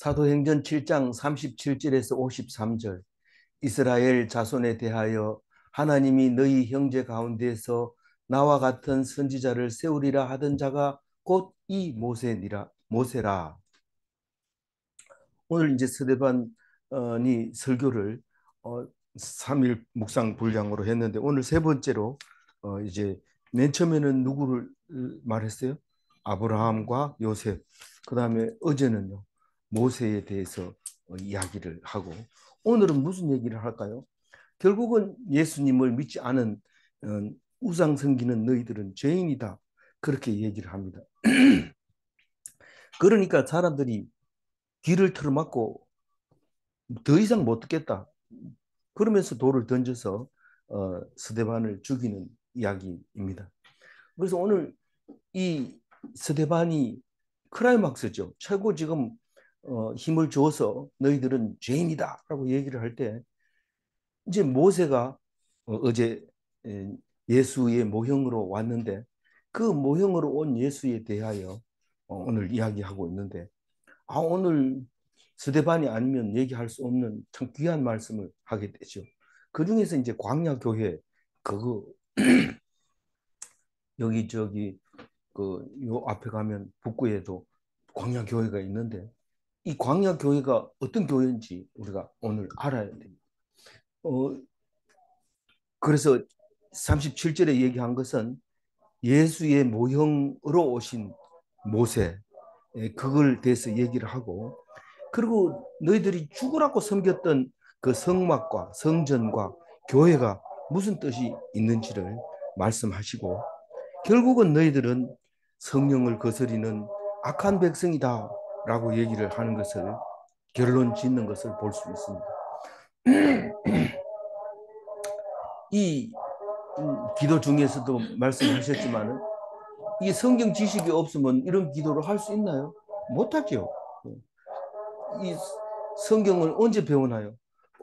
사도행전 7장 37절에서 53절. 이스라엘 자손에 대하여 하나님이 너희 형제 가운데서 나와 같은 선지자를 세우리라 하던 자가 곧 이 모세라. 오늘 이제 스데반이 설교를 3일 묵상 분량으로 했는데, 오늘 세 번째로 이제 맨 처음에는 누구를 말했어요? 아브라함과 요셉. 그 다음에 어제는요, 모세에 대해서 이야기를 하고, 오늘은 무슨 얘기를 할까요? 결국은 예수님을 믿지 않은 어, 우상 섬기는 너희들은 죄인이다, 그렇게 얘기를 합니다. 그러니까 사람들이 귀를 틀어막고 더 이상 못 듣겠다, 그러면서 돌을 던져서 스데반을 죽이는 이야기입니다. 그래서 오늘 이 스데반이 크라이막스죠. 최고 지금 힘을 줘서 너희들은 죄인이다라고 얘기를 할 때, 이제 모세가 어제 예수의 모형으로 왔는데, 그 모형으로 온 예수에 대하여 오늘 이야기하고 있는데, 오늘 스데반이 아니면 얘기할 수 없는 참 귀한 말씀을 하게 되죠. 그 중에서 이제 광야 교회, 그거 여기 저기 그 요 앞에 가면 북구에도 광야 교회가 있는데, 이 광야 교회가 어떤 교회인지 우리가 오늘 알아야 됩니다. 그래서 37절에 얘기한 것은 예수의 모형으로 오신 모세, 그걸 대해서 얘기를 하고, 그리고 너희들이 죽으라고 섬겼던 그 성막과 성전과 교회가 무슨 뜻이 있는지를 말씀하시고, 결국은 너희들은 성령을 거스리는 악한 백성이다 라고 얘기를 하는 것을, 결론 짓는 것을 볼 수 있습니다. 이 기도 중에서도 말씀하셨지만, 이 성경 지식이 없으면 이런 기도를 할 수 있나요? 못하죠. 이 성경을 언제 배우나요?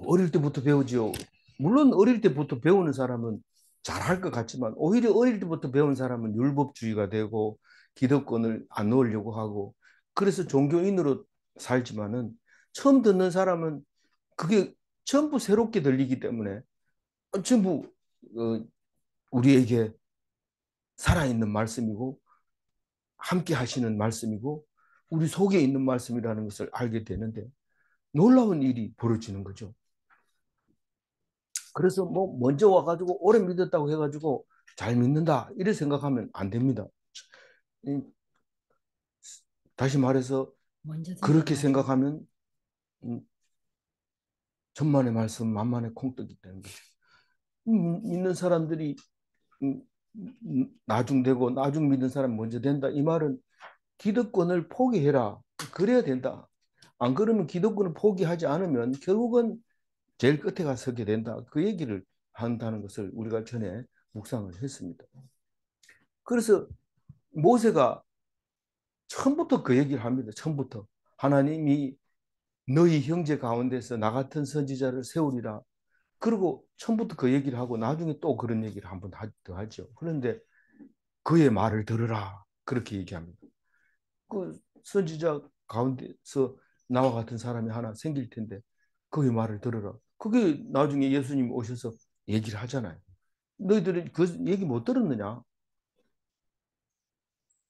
어릴 때부터 배우지요. 물론 어릴 때부터 배우는 사람은 잘할 것 같지만, 오히려 어릴 때부터 배운 사람은 율법주의가 되고 기득권을 안 놓으려고 하고, 그래서 종교인으로 살지만은, 처음 듣는 사람은 그게 전부 새롭게 들리기 때문에 전부 우리에게 살아있는 말씀이고 함께 하시는 말씀이고 우리 속에 있는 말씀이라는 것을 알게 되는데, 놀라운 일이 벌어지는 거죠. 그래서 뭐 먼저 와가지고 오래 믿었다고 해가지고 잘 믿는다 이렇게 생각하면 안 됩니다. 다시 말해서 그렇게 생각하면 천만의 말씀 만만의 콩떡이 되는 거죠. 믿는 사람들이 나중되고 나중 믿는 사람 먼저 된다, 이 말은 기득권을 포기해라, 그래야 된다. 안 그러면 기득권을 포기하지 않으면 결국은 제일 끝에 가 서게 된다, 그 얘기를 한다는 것을 우리가 전에 묵상을 했습니다. 그래서 모세가 처음부터 그 얘기를 합니다. 처음부터 하나님이 너희 형제 가운데서 나 같은 선지자를 세우리라. 그리고 처음부터 그 얘기를 하고 나중에 또 그런 얘기를 한번 더 하죠. 그런데 그의 말을 들으라, 그렇게 얘기합니다. 그 선지자 가운데서 나와 같은 사람이 하나 생길 텐데 그의 말을 들으라. 그게 나중에 예수님 오셔서 얘기를 하잖아요. 너희들이 그 얘기 못 들었느냐?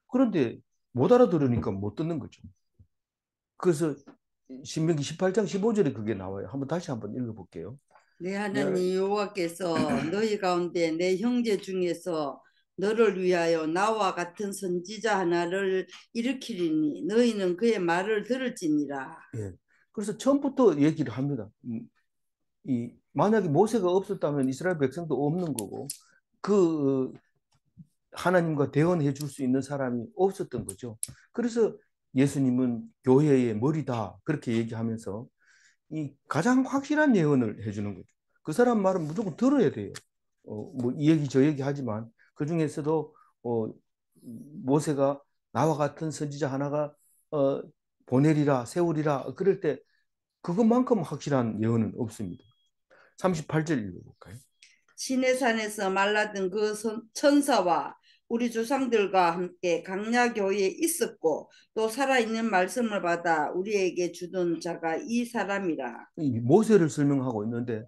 그런데 못 알아들으니까 못 듣는 거죠. 그래서 신명기 18장 15절에 그게 나와요. 다시 한번 읽어볼게요. 내 하나님 여호와께서 너희 가운데 내 형제 중에서 너를 위하여 나와 같은 선지자 하나를 일으키리니 너희는 그의 말을 들을지니라. 예. 그래서 처음부터 얘기를 합니다. 만약에 모세가 없었다면 이스라엘 백성도 없는 거고, 그 하나님과 대언해 줄 수 있는 사람이 없었던 거죠. 그래서 예수님은 교회의 머리다, 그렇게 얘기하면서 이 가장 확실한 예언을 해주는 거죠. 그 사람 말은 무조건 들어야 돼요. 뭐 이 얘기 저 얘기 하지만 그 중에서도 모세가 나와 같은 선지자 하나가 보내리라 세우리라 그럴 때 그것만큼 확실한 예언은 없습니다. 38절 읽어볼까요? 시내산에서 말라든 그 천사와 우리 조상들과 함께 강야 교회에 있었고 또 살아있는 말씀을 받아 우리에게 주던 자가 이 사람이라. 이 모세를 설명하고 있는데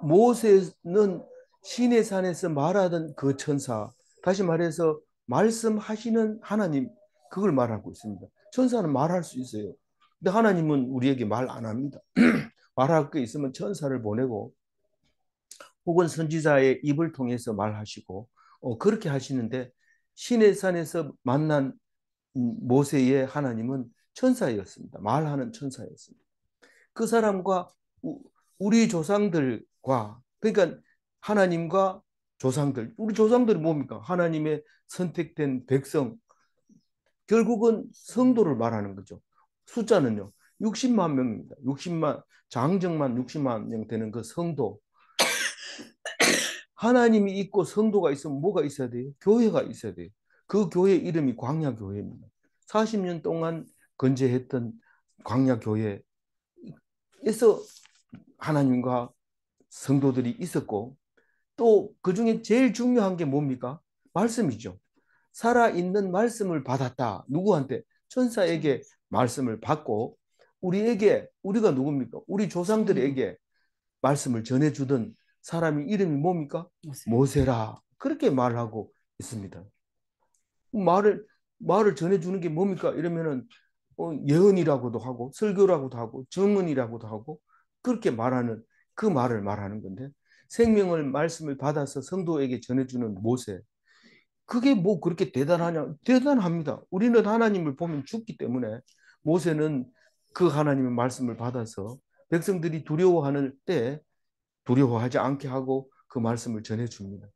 모세는 시내 산에서 말하던 그 천사, 다시 말해서 말씀하시는 하나님, 그걸 말하고 있습니다. 천사는 말할 수 있어요. 근데 하나님은 우리에게 말 안 합니다. 말할 게 있으면 천사를 보내고 혹은 선지자의 입을 통해서 말하시고 그렇게 하시는데 시내 산에서 만난 모세의 하나님은 천사였습니다. 말하는 천사였습니다. 그 사람과 우리 조상들과, 그러니까 하나님과 조상들, 우리 조상들이 뭡니까? 하나님의 선택된 백성, 결국은 성도를 말하는 거죠. 숫자는요, 60만 명입니다. 60만, 장정만 60만 명 되는 그 성도. 하나님이 있고 성도가 있으면 뭐가 있어야 돼요? 교회가 있어야 돼요. 그 교회 이름이 광야교회입니다. 40년 동안 건재했던 광야교회에서 하나님과 성도들이 있었고, 또 그중에 제일 중요한 게 뭡니까? 말씀이죠. 살아있는 말씀을 받았다. 누구한테? 천사에게 말씀을 받고 우리에게, 우리가 누굽니까? 우리 조상들에게 말씀을 전해주던 사람이 이름이 뭡니까? 모세라. 그렇게 말하고 있습니다. 말을 말을 전해주는 게 뭡니까? 이러면은 예언이라고도 하고 설교라고도 하고 증언이라고도 하고 그렇게 말하는 그 말을 말하는 건데 생명을 말씀을 받아서 성도에게 전해주는 모세. 그게 뭐 그렇게 대단하냐? 대단합니다. 우리는 하나님을 보면 죽기 때문에 모세는 그 하나님의 말씀을 받아서 백성들이 두려워하는 때 두려워하지 않게 하고 그 말씀을 전해줍니다.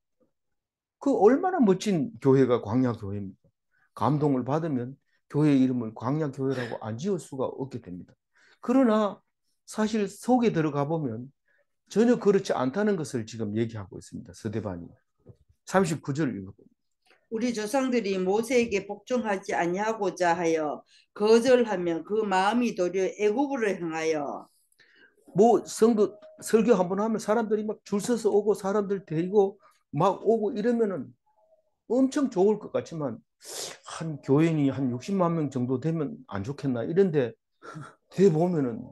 그 얼마나 멋진 교회가 광야교회입니까? 감동을 받으면 교회 이름을 광야교회라고 안 지을 수가 없게 됩니다. 그러나 사실 속에 들어가 보면 전혀 그렇지 않다는 것을 지금 얘기하고 있습니다. 서대반이. 39절 읽어봅니다. 우리 조상들이 모세에게 복종하지 아니하고자 하여 거절하면 그 마음이 도리어 애굽으로 향하여. 뭐 성도 설교 한번 하면 사람들이 막 줄 서서 오고 사람들 데리고 막 오고 이러면은 엄청 좋을 것 같지만 한 교인이 한 60만 명 정도 되면 안 좋겠나 이런데 돼 보면은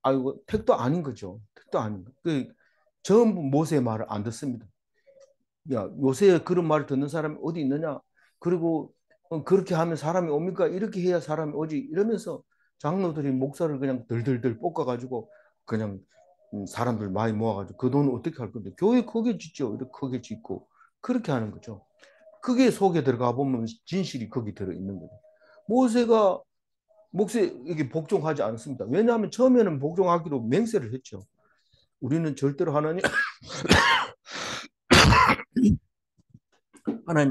아이고 택도 아닌 거죠. 택도 아닌 거. 그 전부 모세의 말을 안 듣습니다. 야 요새 그런 말을 듣는 사람이 어디 있느냐? 그리고 그렇게 하면 사람이 옵니까? 이렇게 해야 사람이 오지. 이러면서 장로들이 목사를 그냥 들들들 볶아가지고 그냥 사람들 많이 모아가지고 그 돈을 어떻게 할 건데 교회 크게 짓죠. 이렇게 크게 짓고 그렇게 하는 거죠. 그게 속에 들어가 보면 진실이 거기 들어 있는 거죠. 모세가 목세에게 복종하지 않습니다. 왜냐하면 처음에는 복종하기로 맹세를 했죠. 우리는 절대로 하나님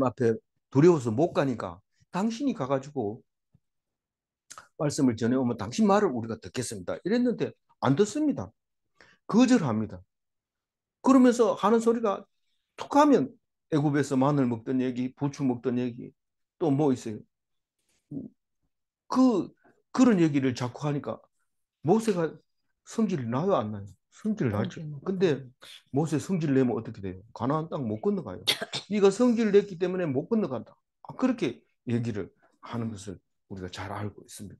앞에 두려워서 못 가니까 당신이 가가지고 말씀을 전해오면 당신 말을 우리가 듣겠습니다. 이랬는데 안 듣습니다. 거절합니다. 그러면서 하는 소리가 툭 하면 애굽에서 마늘 먹던 얘기, 부추 먹던 얘기, 또 뭐 있어요. 그 그런 얘기를 자꾸 하니까 모세가 성질이 나요, 안 나요? 성질 나죠. 근데 모세 성질 내면 어떻게 돼요? 가나안 땅 못 건너가요. 네가 성질 냈기 때문에 못 건너간다. 그렇게 얘기를 하는 것을 우리가 잘 알고 있습니다.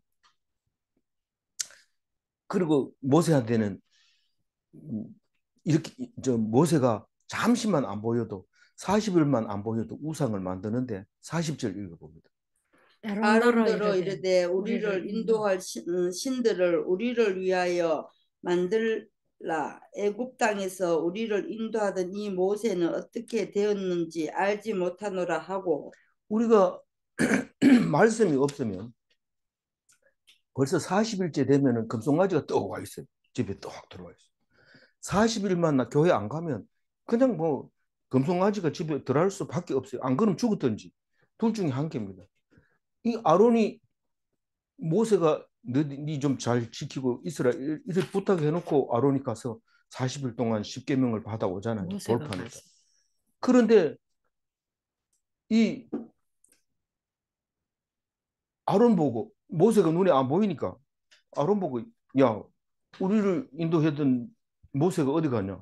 그리고 모세한테는 이렇게 저 모세가 잠시만 안 보여도 40일만 안 보여도 우상을 만드는데 40절 읽어봅니다. 아론더러 이르되 우리를 인도할 신들을 우리를 위하여 만들라. 애굽 땅에서 우리를 인도하던 이 모세는 어떻게 되었는지 알지 못하노라 하고. 우리가 말씀이 없으면 벌써 40일째 되면은 금송아지가 떡 와 있어요. 집에 떡 들어와 있어요. 40일만 나 교회 안 가면 그냥 뭐 금송아지가 집에 들어갈 수밖에 없어요. 안 그러면 죽었든지 둘 중에 한 개입니다. 이 아론이 모세가 니 좀 잘 지키고 있으라 이렇게 부탁해 놓고 아론이 가서 40일 동안 10계명을 받아오잖아요. 돌판에서. 그런데 이 아론 보고 모세가 눈에 안 보이니까 아론 보고 야 우리를 인도했던 모세가 어디 가냐?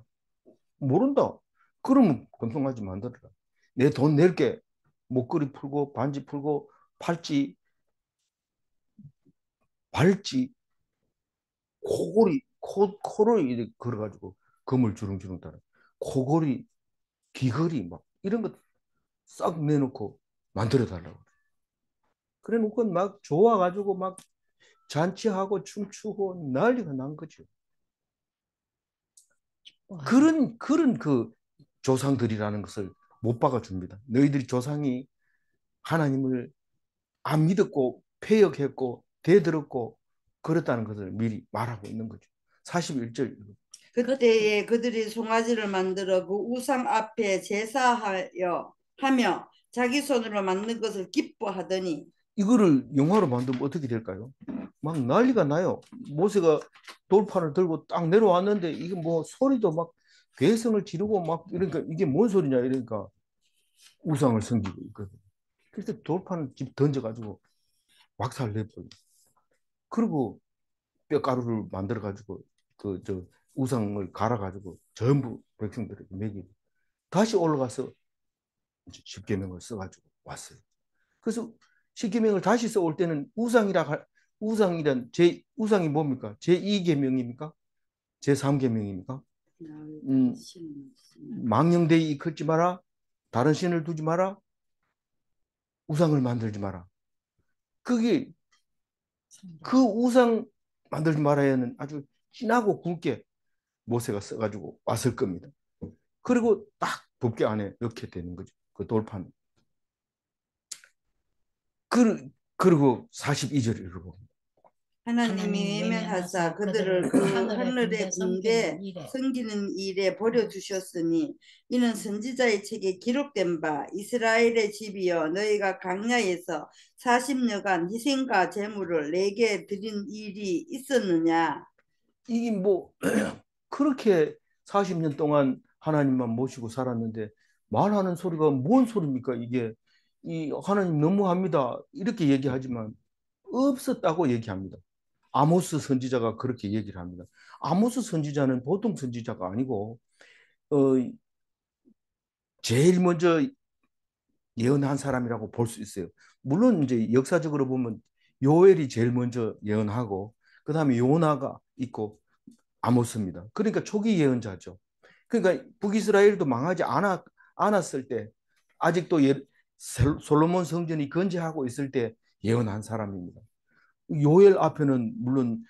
모른다. 그러면 금송아지 만들어라. 내 돈 낼게. 목걸이 풀고 반지 풀고 팔찌 발찌 코골이 코를 이렇게 걸어가지고 금을 주렁주렁 따라 코골이 귀걸이 막 이런 거 싹 내놓고 만들어 달라고. 그래 놓고 막 좋아가지고 막 잔치하고 춤추고 난리가 난 거죠. 그런 그 조상들이라는 것을 못 박아줍니다. 너희들이 조상이 하나님을 안 믿었고 패역했고 대들었고 그렇다는 것을 미리 말하고 있는 거죠. 41절. 그때에 그들이 송아지를 만들어 그 우상 앞에 제사하여 하며 자기 손으로 만든 것을 기뻐하더니 이거를 영화로 만들면 어떻게 될까요? 막 난리가 나요. 모세가 돌판을 들고 딱 내려왔는데 이게 뭐 소리도 막 괴성을 지르고 막 이러니까 이게 뭔 소리냐 이러니까 우상을 섬기고 있거든. 그래서 돌판을 집 던져가지고 박살 내버려. 그리고 뼈가루를 만들어가지고 그 저 우상을 갈아가지고 전부 백성들에게 먹이고 다시 올라가서 십계명을 써가지고 왔어요. 그래서 십계명을 다시 써올 때는 우상이란 제 우상이 뭡니까? 제 2계명입니까? 제 3계명입니까? 음, 망령되이 이끌지 마라. 다른 신을 두지 마라. 우상을 만들지 마라. 그게 그 우상 만들지 말아야는 아주 진하고 굵게 모세가 써가지고 왔을 겁니다. 그리고 딱 법궤 안에 넣게 되는 거죠. 그 돌판. 그리고 42절 읽어봅니다. 하나님이 외면하사 그들을 그 하늘의 군대 섬기는 일에 버려두셨으니 이는 선지자의 책에 기록된 바 이스라엘의 집이여 너희가 광야에서 40여간 희생과 제물을 내게 드린 일이 있었느냐. 이게 뭐 그렇게 40년 동안 하나님만 모시고 살았는데 말하는 소리가 뭔 소리입니까? 이게 이 하나님 너무합니다. 이렇게 얘기하지만 없었다고 얘기합니다. 아모스 선지자가 그렇게 얘기를 합니다. 아모스 선지자는 보통 선지자가 아니고 어, 제일 먼저 예언한 사람이라고 볼 수 있어요. 물론 이제 역사적으로 보면 요엘이 제일 먼저 예언하고 그다음에 요나가 있고 아모스입니다. 그러니까 초기 예언자죠. 그러니까 북이스라엘도 망하지 않았을 때 아직도 솔로몬 성전이 건재하고 있을 때 예언한 사람입니다. 요엘 앞에는 물론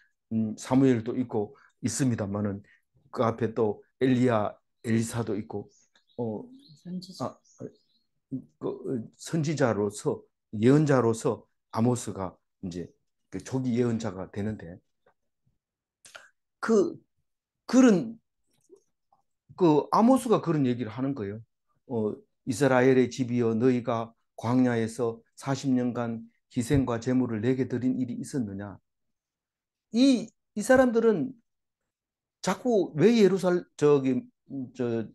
사무엘도 있고 있습니다만은 그 앞에 또 엘리야, 엘리사도 있고 어, 아, 선지자로서 예언자로서 아모스가 이제 그 초기 예언자가 되는데 그 그런 그 아모스가 그런 얘기를 하는 거예요. 어, 이스라엘의 집이여 너희가 광야에서 40년간 희생과 제물을 내게 드린 일이 있었느냐? 이 사람들은 자꾸 왜 저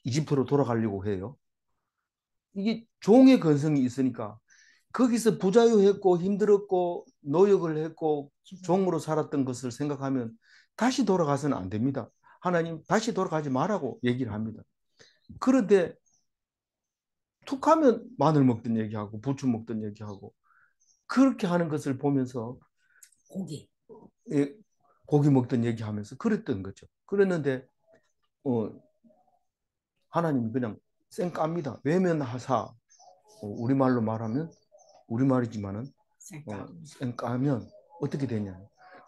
이집트로 돌아가려고 해요? 이게 종의 근성이 있으니까 거기서 부자유했고 힘들었고 노역을 했고 종으로 살았던 것을 생각하면 다시 돌아가서는 안 됩니다. 하나님 다시 돌아가지 말라고 얘기를 합니다. 그런데 툭 하면 마늘 먹던 얘기하고 부추 먹던 얘기하고 그렇게 하는 것을 보면서 고기. 예, 고기 먹던 얘기하면서 그랬던 거죠. 그랬는데 어, 하나님이 그냥 쌩깝니다. 외면하사 우리말로 말하면 우리말이지만은 쌩까면 어떻게 되냐.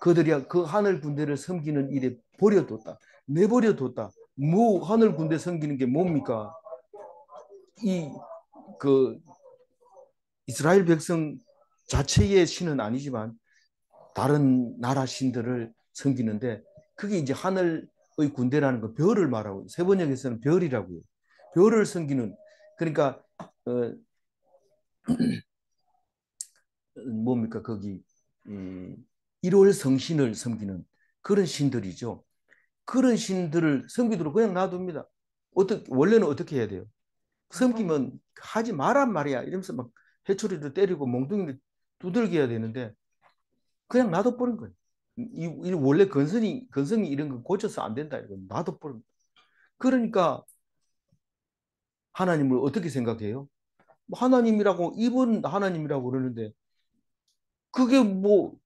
그들이 그 하늘 군대를 섬기는 일에 버려뒀다. 내버려뒀다. 뭐 하늘 군대 섬기는 게 뭡니까? 이 그 이스라엘 백성 자체의 신은 아니지만 다른 나라 신들을 섬기는데 그게 이제 하늘의 군대라는 거 별을 말하고 세번역에서는 별이라고요. 별을 섬기는 그러니까 뭡니까 거기 1월 성신을 섬기는 그런 신들이죠. 그런 신들을 섬기도록 그냥 놔둡니다. 원래는 어떻게 해야 돼요? 섬기면 하지 마란 말이야. 이러면서 막 해초리를 때리고 몽둥이를 두들겨야 되는데 그냥 놔둬버린 거예요. 이 원래 근성이 이런 거 고쳐서 안 된다. 이거 놔둬버린 거예요. 그러니까 하나님을 어떻게 생각해요? 하나님이라고 입은 하나님이라고 그러는데 그게 뭐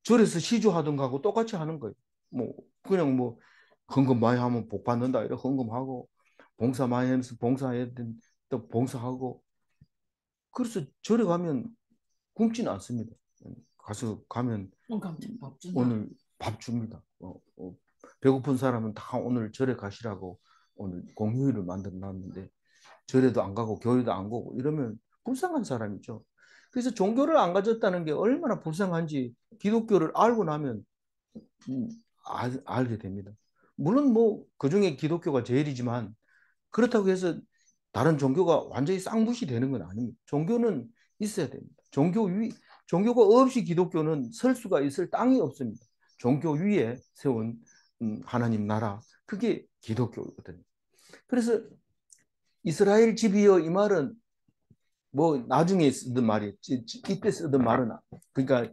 절에서 시주하던 거하고 똑같이 하는 거예요. 뭐 그냥 뭐 헌금 많이 하면 복 받는다 이렇게 헌금하고 봉사 많이 하면서 봉사해야 된또 봉사하고 그래서 절에 가면 굶지는 않습니다. 가서 가면 오늘 밥 줍니다. 배고픈 사람은 다 오늘 절에 가시라고 오늘 공휴일을 만들어 놨는데 절에도 안 가고 교회도 안 가고 이러면 불쌍한 사람이죠. 그래서 종교를 안 가졌다는 게 얼마나 불쌍한지 기독교를 알고 나면 알게 됩니다. 물론 뭐 그중에 기독교가 제일이지만 그렇다고 해서 다른 종교가 완전히 쌍무시되는 건 아닙니다. 종교는 있어야 됩니다. 종교가 없이 기독교는 설 수가 있을 땅이 없습니다. 종교 위에 세운 하나님 나라 그게 기독교거든요. 그래서 이스라엘 집이여 이 말은 뭐 나중에 쓰던 말이 이때 쓰던 말은 그러니까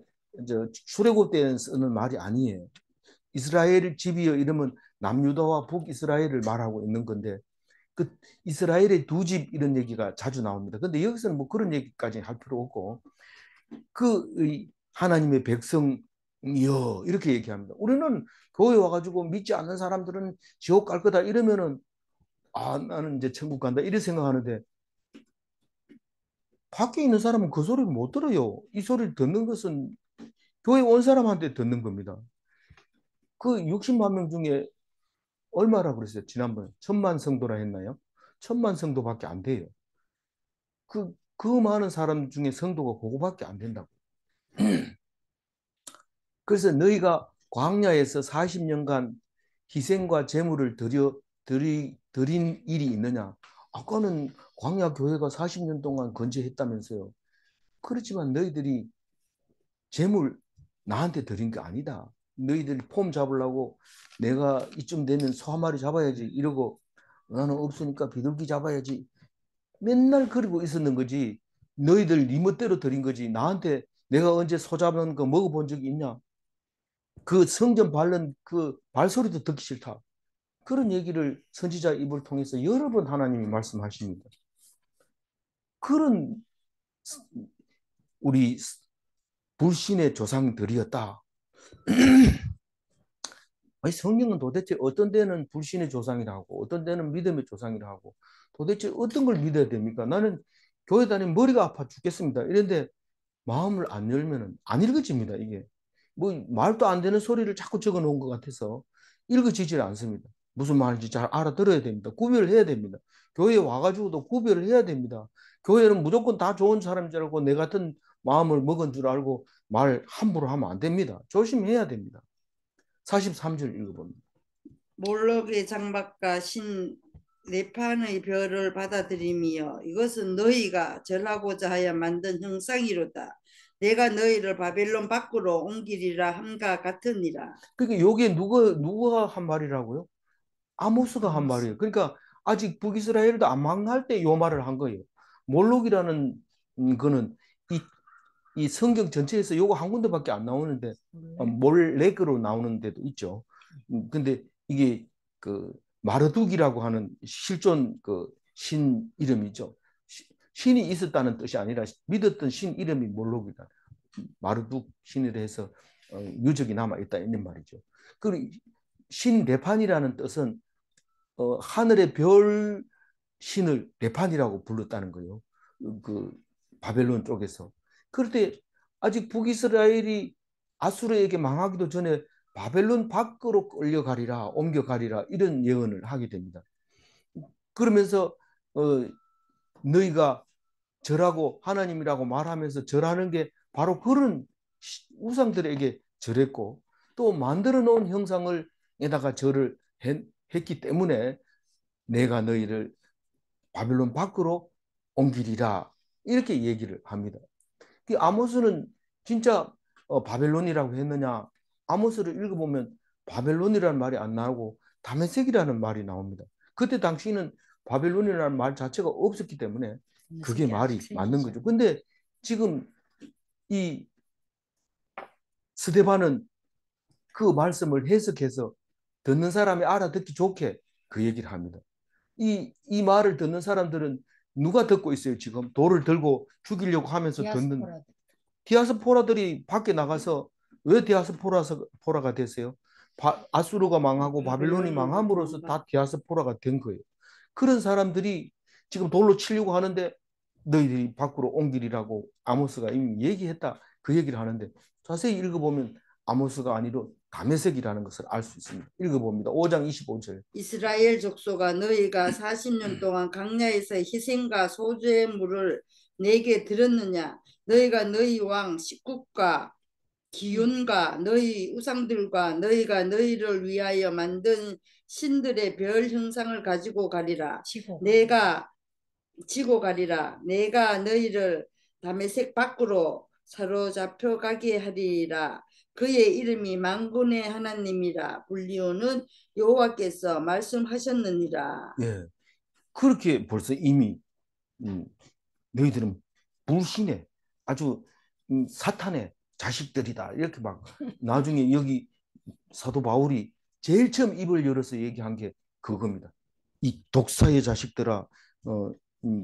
출애굽 때는 쓰는 말이 아니에요. 이스라엘 집이여 이러면 남유다와 북이스라엘을 말하고 있는 건데 그 이스라엘의 두 집 이런 얘기가 자주 나옵니다. 근데 여기서는 뭐 그런 얘기까지 할 필요 없고 그 하나님의 백성이여 이렇게 얘기합니다. 우리는 교회 와가지고 믿지 않는 사람들은 지옥 갈 거다 이러면은 아 나는 이제 천국 간다 이렇게 생각하는데 밖에 있는 사람은 그 소리를 못 들어요. 이 소리를 듣는 것은 교회 온 사람한테 듣는 겁니다. 그 60만 명 중에 얼마라 그랬어요? 지난번에 1000만 성도라 했나요? 1000만 성도밖에 안 돼요. 그 많은 사람 중에 성도가 그거밖에 안 된다고. 그래서 너희가 광야에서 40년간 희생과 제물을 드린 일이 있느냐? 아까는 광야 교회가 40년 동안 건재했다면서요. 그렇지만 너희들이 제물 나한테 드린 게 아니다. 너희들이 폼 잡으려고 내가 이쯤 되면 소 한 마리 잡아야지 이러고 나는 없으니까 비둘기 잡아야지 맨날 그러고 있었는 거지. 너희들 네 멋대로 드린 거지. 나한테 내가 언제 소 잡은 거 먹어본 적이 있냐? 그 성전 밟는 그 발소리도 듣기 싫다. 그런 얘기를 선지자 입을 통해서 여러 번 하나님이 말씀하십니다. 그런 우리 불신의 조상들이었다. 아니, 성경은 도대체 어떤 데는 불신의 조상이라고 어떤 데는 믿음의 조상이라고 도대체 어떤 걸 믿어야 됩니까? 나는 교회 다니면 머리가 아파 죽겠습니다. 이런데 마음을 안 열면은 안 읽어집니다. 이게 뭐 말도 안 되는 소리를 자꾸 적어 놓은 것 같아서 읽어지질 않습니다. 무슨 말인지 잘 알아들어야 됩니다. 구별을 해야 됩니다. 교회에 와가지고도 구별을 해야 됩니다. 교회는 무조건 다 좋은 사람인 줄 알고 내 같은 마음을 먹은 줄 알고 말 함부로 하면 안 됩니다. 조심해야 됩니다. 43절 읽어봅니다. 몰록의 장막과 신 네판의 별을 받아들이며 이것은 너희가 절하고자 하여 만든 형상이로다. 내가 너희를 바벨론 밖으로 옮기리라 함과 같으니라. 그러니까 요게 누가 한 말이라고요? 아모스가 한 말이에요. 그러니까 아직 북이스라엘도 안 망할 때 요 말을 한 거예요. 몰록이라는 거는 이 성경 전체에서 요거 한 군데밖에 안 나오는데 몰렉으로 나오는 데도 있죠. 근데 이게 그 마르둑이라고 하는 실존 그 신 이름이죠. 신이 있었다는 뜻이 아니라 믿었던 신 이름이 몰록이다. 마르둑 신이라 해서 유적이 남아 있다 이런 말이죠. 그신 레판이라는 뜻은 하늘의 별 신을 레판이라고 불렀다는 거예요. 그 바벨론 쪽에서. 그런데 아직 북이스라엘이 아수르에게 망하기도 전에 바벨론 밖으로 끌려가리라, 옮겨가리라 이런 예언을 하게 됩니다. 그러면서 너희가 절하고 하나님이라고 말하면서 절하는 게 바로 그런 우상들에게 절했고 또 만들어 놓은 형상을 에다가 절을 했기 때문에 내가 너희를 바벨론 밖으로 옮기리라 이렇게 얘기를 합니다. 아모스는 진짜 바벨론이라고 했느냐? 아모스를 읽어보면 바벨론이라는 말이 안 나오고 다메섹이라는 말이 나옵니다. 그때 당시는 바벨론이라는 말 자체가 없었기 때문에 그게 말이 맞는 거죠. 근데 지금 이 스데반은 그 말씀을 해석해서 듣는 사람이 알아듣기 좋게 그 얘기를 합니다. 이 말을 듣는 사람들은 누가 듣고 있어요? 지금 돌을 들고 죽이려고 하면서 듣는 디아스포라들이 밖에 나가서 왜 디아스포라가 됐어요? 아수르가 망하고 바벨론이 망함으로써 다 디아스포라가 된 거예요. 그런 사람들이 지금 돌로 치려고 하는데 너희들이 밖으로 옮기리라고 아모스가 이미 얘기했다. 그 얘기를 하는데 자세히 읽어보면 아모스가 아니라 다메섹이라는 것을 알 수 있습니다. 읽어봅니다. 5장 25절. 이스라엘 족속아 너희가 40년 동안 광야에서 희생과 소재의 물을 내게 들었느냐 너희가 너희 왕 식국과 기운과 너희 우상들과 너희가 너희를 위하여 만든 신들의 별 형상을 가지고 가리라. 지고 가리라. 내가 너희를 다메섹 밖으로 사로잡혀 가게 하리라. 그의 이름이 만군의 하나님이라 불리오는 여호와께서 말씀하셨느니라. 예, 그렇게 벌써 이미 너희들은 불신의 아주 사탄의 자식들이다. 이렇게 막 나중에 여기 사도 바울이 제일 처음 입을 열어서 얘기한 게 그겁니다. 이 독사의 자식들아, 음,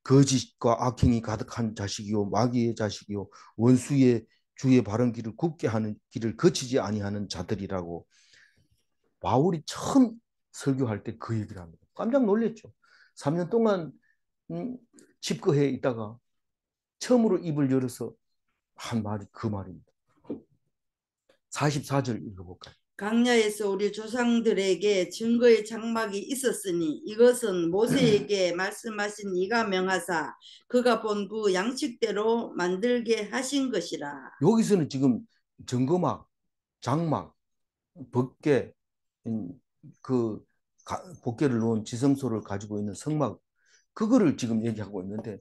거짓과 악행이 가득한 자식이요, 마귀의 자식이요, 원수의 주의 바른 길을 굽게 하는 길을 거치지 아니하는 자들이라고 바울이 처음 설교할 때 그 얘기를 합니다. 깜짝 놀랐죠. 3년 동안 집거해 있다가 처음으로 입을 열어서 한 말이 그 말입니다. 44절 읽어볼까요? 광야에서 우리 조상들에게 증거의 장막이 있었으니 이것은 모세에게 말씀하신 이가 명하사 그가 본 그 양식대로 만들게 하신 것이라. 여기서는 지금 증거막, 장막, 법궤, 그 법궤를 놓은 지성소를 가지고 있는 성막, 그거를 지금 얘기하고 있는데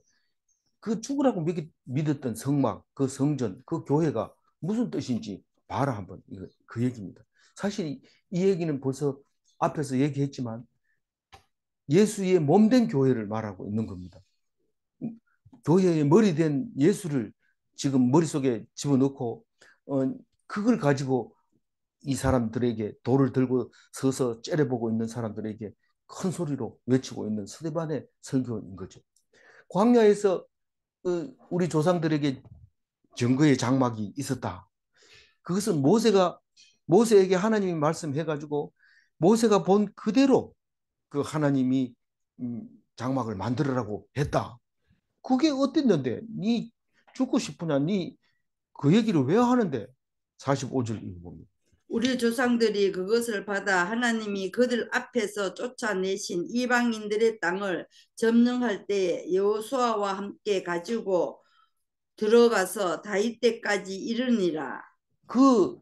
그 죽으라고 믿었던 성막, 그 성전, 그 교회가 무슨 뜻인지 봐라 한번. 이거 그 얘기입니다. 사실 이 얘기는 벌써 앞에서 얘기했지만 예수의 몸된 교회를 말하고 있는 겁니다. 교회의 머리 된 예수를 지금 머릿속에 집어넣고 그걸 가지고 이 사람들에게 돌을 들고 서서 째려보고 있는 사람들에게 큰 소리로 외치고 있는 스데반의 설교인 거죠. 광야에서 우리 조상들에게 증거의 장막이 있었다. 그것은 모세에게 하나님이 말씀해가지고 모세가 본 그대로 그 하나님이 장막을 만들으라고 했다. 그게 어땠는데? 네 죽고 싶으냐? 네 그 얘기를 왜 하는데? 45절 읽어봅니다. 우리 조상들이 그것을 받아 하나님이 그들 앞에서 쫓아내신 이방인들의 땅을 점령할 때 여호수아와 함께 가지고 들어가서 다윗 때까지 이르니라. 그,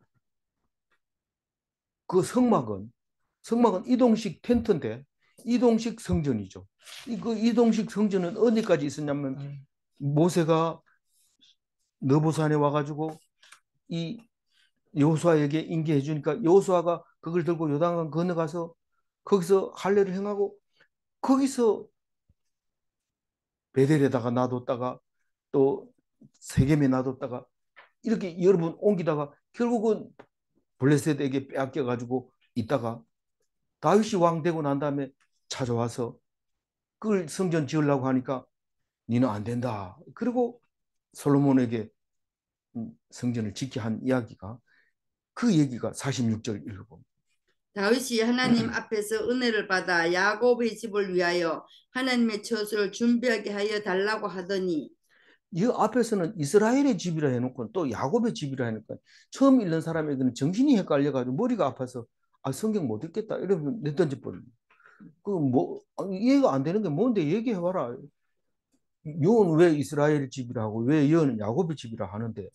그 성막은 이동식 텐트인데 이동식 성전이죠. 그 이동식 성전은 어디까지 있었냐면 모세가 느보산에 와가지고 이 여호수아에게 인계해 주니까 여호수아가 그걸 들고 요단강 건너가서 거기서 할례를 행하고 거기서 베델에다가 놔뒀다가 또 세겜에 놔뒀다가 이렇게 여러 번 옮기다가 결국은 블레셋에게 빼앗겨 가지고 있다가 다윗이 왕 되고 난 다음에 찾아와서 그걸 성전 지으려고 하니까 니는 안 된다. 그리고 솔로몬에게 성전을 짓게 한 이야기가 그 얘기가 46절 읽어봅니다. 다윗이 하나님 앞에서 은혜를 받아 야곱의 집을 위하여 하나님의 처소를 준비하게 하여 달라고 하더니 이 앞에서는 이스라엘의 집이라 해놓고 또 야곱의 집이라 해놓고 처음 읽는 사람에게는 정신이 헷갈려가지고 머리가 아파서 성경 못 읽겠다 이러면 내 던져버립니다. 그뭐 이해가 안 되는 게 뭔데 얘기해봐라. 여호는 왜 이스라엘 집이라 하고 왜 여호는 야곱의 집이라 하는데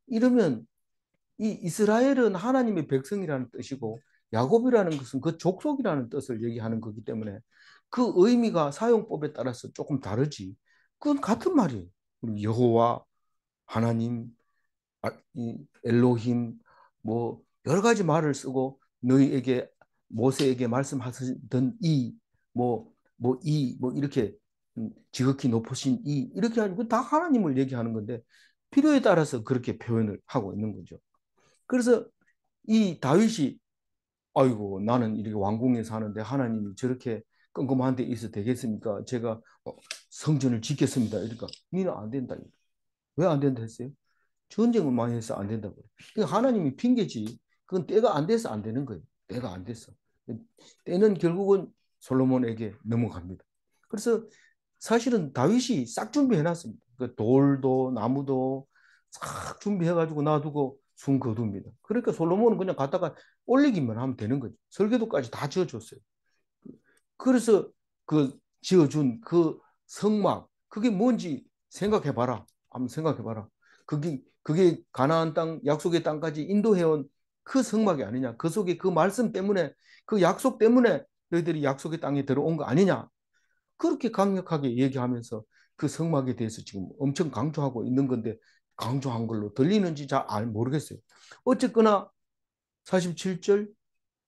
이러면 이 이스라엘은 하나님의 백성이라는 뜻이고 야곱이라는 것은 그 족속이라는 뜻을 얘기하는 거기 때문에 그 의미가 사용법에 따라서 조금 다르지. 그건 같은 말이에요. 여호와, 하나님, 엘로힘 뭐 여러 가지 말을 쓰고 너희에게 모세에게 말씀하시던 뭐 이렇게 지극히 높으신 이렇게 하는 다 하나님을 얘기하는 건데 필요에 따라서 그렇게 표현을 하고 있는 거죠. 그래서 이 다윗이 아이고 나는 이렇게 왕궁에 사는데 하나님이 저렇게 꼼꼼한 데 있어 되겠습니까? 제가 성전을 짓겠습니다. 이러니까 니는 안 된다. 왜 안 된다 했어요? 전쟁을 많이 해서 안 된다고. 그러니까 하나님이 핑계지. 그건 때가 안 돼서 안 되는 거예요. 때가 안 됐어. 때는 결국은 솔로몬에게 넘어갑니다. 그래서 사실은 다윗이 싹 준비해놨습니다. 그 돌도 나무도 싹 준비해가지고 놔두고 숨 거둡니다. 그러니까 솔로몬은 그냥 갖다가 올리기만 하면 되는 거죠. 설계도까지 다 지어줬어요. 그래서 그 지어준 그 성막 그게 뭔지 생각해봐라. 한번 생각해봐라. 그게 가나안 땅 약속의 땅까지 인도해온 그 성막이 아니냐. 그 속에 그 말씀 때문에 그 약속 때문에 너희들이 약속의 땅에 들어온 거 아니냐. 그렇게 강력하게 얘기하면서 그 성막에 대해서 지금 엄청 강조하고 있는 건데 강조한 걸로 들리는지 잘 모르겠어요. 어쨌거나 47절